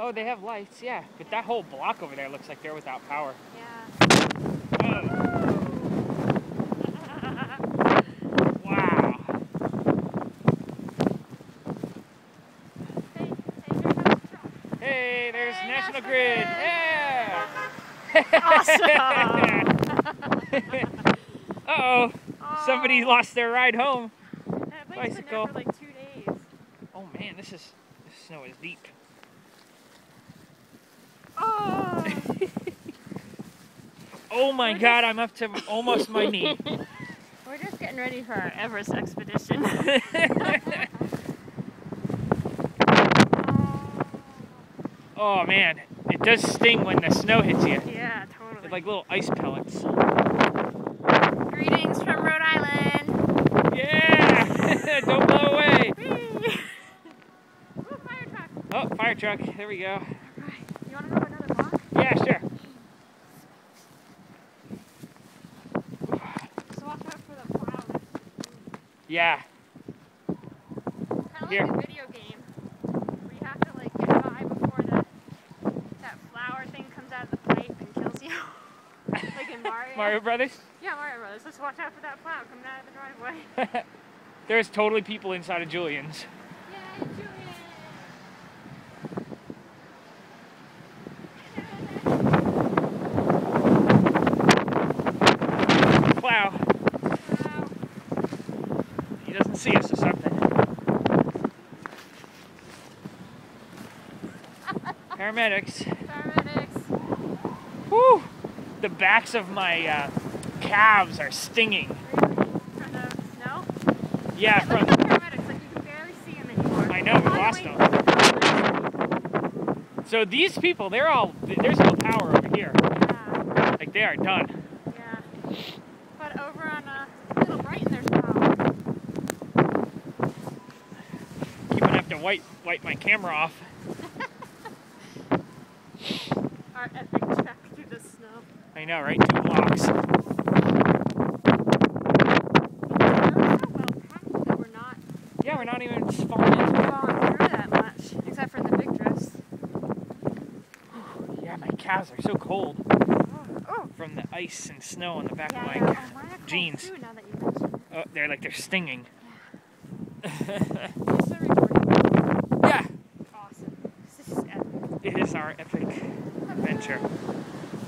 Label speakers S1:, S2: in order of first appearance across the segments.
S1: Oh, they have lights, yeah. But that whole block over there looks like they're without power.
S2: Yeah.
S1: Oh. Wow. Hey, there's National Grid. Yeah.
S2: Awesome.
S1: Uh-oh. Somebody lost their ride home.
S2: That bike's been there for like 2 days.
S1: Oh man, this snow is deep.
S2: Oh.
S1: Oh my God, I'm up to almost my knee.
S2: We're just getting ready for our Everest expedition.
S1: Oh man, it does sting when the snow hits you.
S2: Yeah, totally.
S1: They're like little ice pellets.
S2: Greetings from Rhode Island.
S1: Yeah! Don't blow away.
S2: Ooh, fire truck.
S1: Oh, fire truck. There we go.
S2: All right. You want to go another block?
S1: Yeah, sure.
S2: Just watch out for the plow.
S1: Yeah.
S2: Kind of
S1: Here.
S2: like a video game where you have to like get by before that flower thing comes out of the pipe and kills you. Like in Mario.
S1: Mario Brothers?
S2: Yeah, Mario Brothers. Let's watch out for that plow coming out of the driveway.
S1: There's totally people inside of Julian's.
S2: Yay, Julian!
S1: Plow.
S2: Wow.
S1: He doesn't see us or something. Paramedics.
S2: Paramedics.
S1: Woo! The backs of my calves are stinging.
S2: Really? From the snow?
S1: Yeah,
S2: Look
S1: from.
S2: at the paramedics. Like you can barely see them anymore.
S1: I know, we lost them. So these people, there's no power over here.
S2: Yeah.
S1: Like they are done.
S2: Yeah. But over on Little Brighton, there's power.
S1: Keep gonna have to wipe my camera off.
S2: Our epic trek through the snow.
S1: I know, right? 2 blocks. Yeah, we're not even falling
S2: through that much, except for the big drifts.
S1: Yeah, my calves are so cold
S2: Oh.
S1: from the ice and snow on the back of my
S2: Mine are cold
S1: jeans.
S2: too, now that you mention it.
S1: Oh, they're stinging.
S2: Yeah. Is it recording?
S1: Yeah.
S2: Awesome. This is epic.
S1: It is our epic adventure.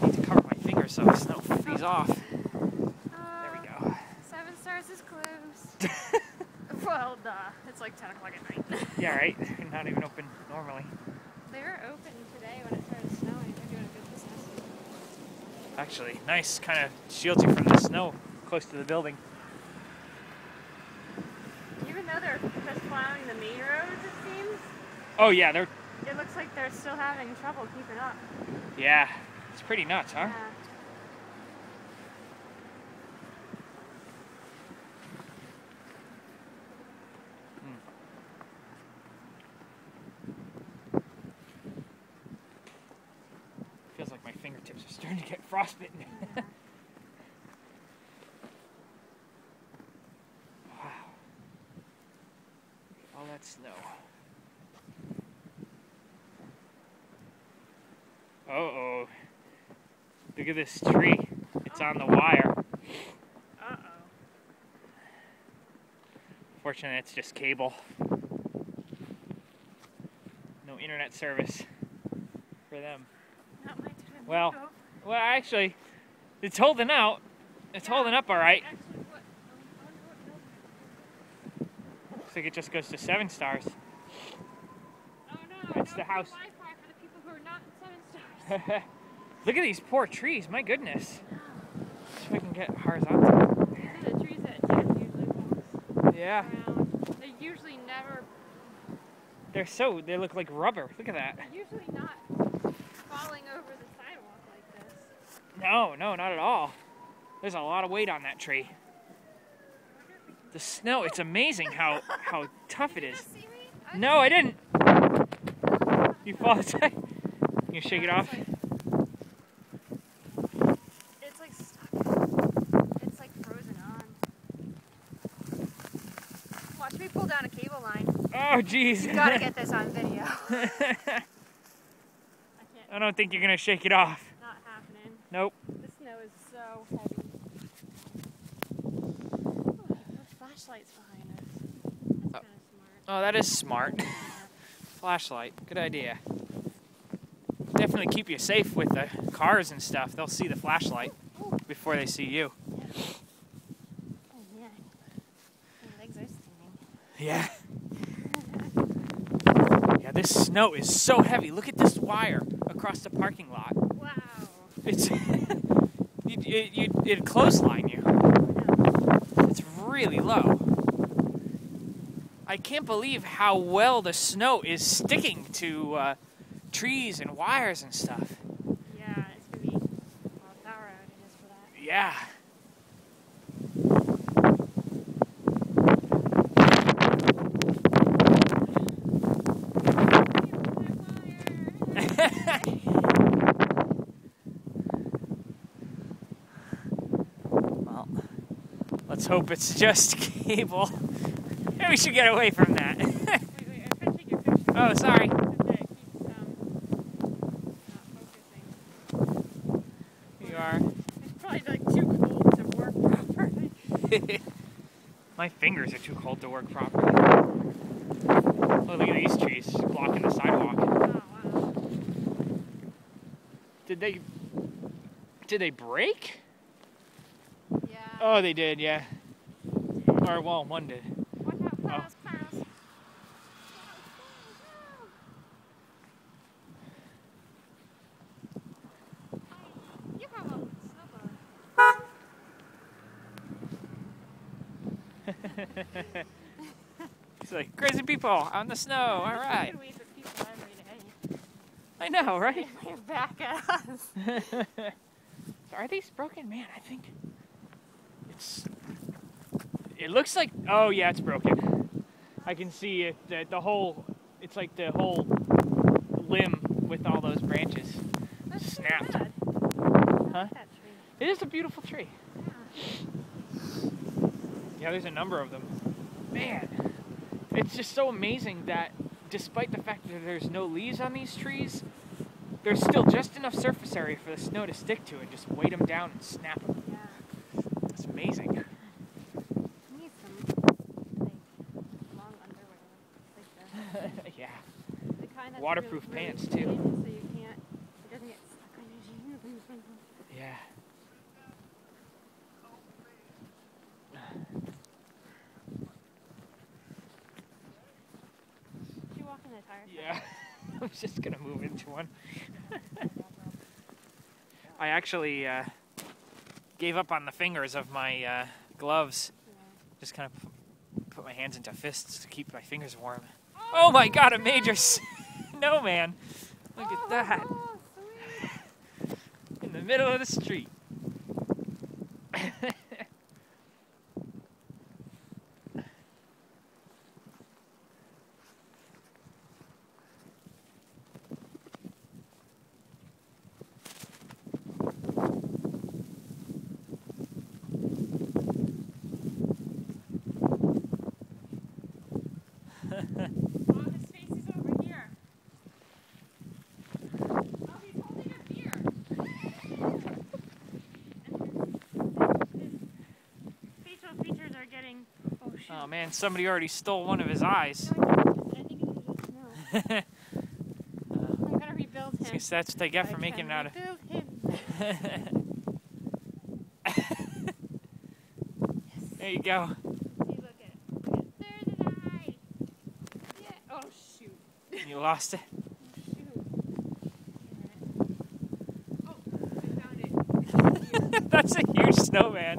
S1: I need to cover my fingers so the snow frees off. There we go.
S2: 7 Stars is closed. Well, duh. It's like 10 o'clock at night.
S1: Yeah, right? They're not even open normally.
S2: They were open today when it started snowing. They're doing a good business.
S1: Actually, nice. Kind of shields you from the snow close to the building.
S2: Even though they're just plowing the main roads, it seems.
S1: Oh yeah,
S2: It looks like they're still having trouble keeping up.
S1: yeah. It's pretty nuts, huh?
S2: Yeah.
S1: Feels like my fingertips are starting to get frostbitten.
S2: Yeah.
S1: Wow. All that snow. Uh-oh. Look at this tree. It's on the wire.
S2: Uh-oh.
S1: Fortunately, it's just cable. No internet service for them.
S2: Not my turn.
S1: Well,
S2: Go.
S1: well, actually, it's holding out. It's holding up all right.
S2: Actually, what? No.
S1: Looks like it just goes to 7 stars.
S2: Oh no.
S1: It's the house.
S2: Wi-Fi for the people who are not 7 stars.
S1: Look at these poor trees. My goodness. See if we can get horizontal.
S2: These are the trees that Jeff usually walks
S1: Yeah.
S2: around. They usually never.
S1: They look like rubber. Look at that.
S2: They're usually not falling over the sidewalk like this.
S1: No, not at all. There's a lot of weight on that tree. The snow, it's amazing how tough it is.
S2: Did you just see me?
S1: No, I didn't. You fall aside. You shake it off.
S2: It's like stuck. It's like frozen on. Watch me pull down a cable line.
S1: Oh, jeez.
S2: You gotta get this on video.
S1: I don't think you're gonna shake it off.
S2: Not happening.
S1: Nope.
S2: The snow is so heavy. Oh, the flashlight's behind us. That's kind of smart.
S1: Oh, that is smart. Flashlight. Good idea. Definitely keep you safe with the cars and stuff. They'll see the flashlight before they see you.
S2: Oh, yeah. My legs are stinging.
S1: Yeah. Yeah, this snow is so heavy. Look at this wire across the parking lot.
S2: Wow.
S1: It's it'd clothesline you. It's really low. I can't believe how well the snow is sticking to trees and wires and stuff.
S2: Yeah, it's going to be a lot of power outages for that.
S1: Yeah. Well, let's hope it's just cable. Maybe we should get away from that.
S2: Wait, I'm trying to take your picture.
S1: Oh, sorry.
S2: It keeps not focusing.
S1: You are.
S2: It's probably like too cold to work properly.
S1: My fingers are too cold to work properly. Oh, look at these trees blocking the sidewalk.
S2: Oh, wow.
S1: Did they break?
S2: Yeah.
S1: Oh, they did, yeah. Or, well, one did.
S2: Watch out,
S1: Oh.
S2: cars. You have a snowblower.
S1: It's like, crazy people on the snow, all right.
S2: You wave at people every day.
S1: I know, right?
S2: They wave back at us.
S1: So are these broken? Man, I think it looks like, oh yeah, it's broken. I can see it, the whole, it's like the whole limb with all those branches
S2: That's
S1: snapped.
S2: Bad.
S1: Huh?
S2: That tree.
S1: It is a beautiful tree. Yeah, there's a number of them. Man, it's just so amazing that despite the fact that there's no leaves on these trees, there's still just enough surface area for the snow to stick to and just weight them down and snap them.
S2: Yeah.
S1: It's amazing.
S2: You need some like long underwear, like the
S1: Yeah.
S2: kind that's
S1: Waterproof
S2: really
S1: pants,
S2: thin,
S1: too.
S2: so you can't. It doesn't get stuck on your jeans.
S1: Yeah.
S2: Did you walk in the tire?
S1: Yeah. I was just gonna move into one. I actually gave up on the fingers of my gloves. Just kind of put my hands into fists to keep my fingers warm. Oh my god, a major snowman! Look at that.
S2: Oh, sweet.
S1: In the middle of the street.
S2: Oh, his face is over here. Oh, he's holding a beer. His facial features are getting. Oh, shoot.
S1: Oh man, somebody already stole one of his eyes.
S2: I think it was just snow. I'm gonna rebuild him.
S1: Guess that's what they get for
S2: I
S1: making
S2: can
S1: it out of.
S2: rebuild him.
S1: There you go.
S2: See, look at it. There's an eye. Yeah. Oh shoot.
S1: You lost it.
S2: Shoot. Oh, I found it.
S1: That's a huge snowman.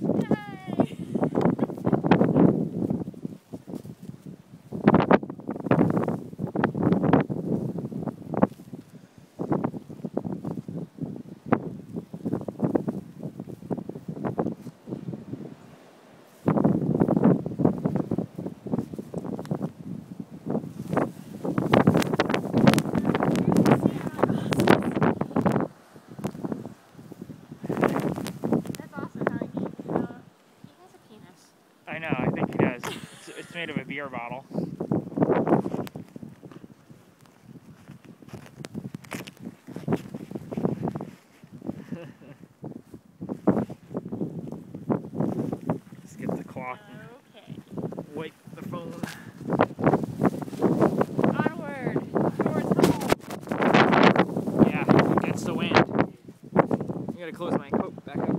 S2: Yay. That's awesome how he has a penis.
S1: I know, I think he does. It's made of a beer bottle. close my coat back up.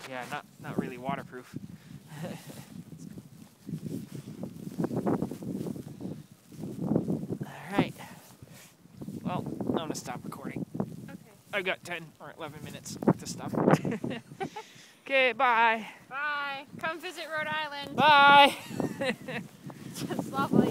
S1: Yeah, not really waterproof. Alright. Well, I'm going to stop recording.
S2: Okay.
S1: I've got 10 or 11 minutes worth of stuff. Okay, bye.
S2: Bye. Come visit Rhode Island.
S1: Bye.
S2: Just lovely.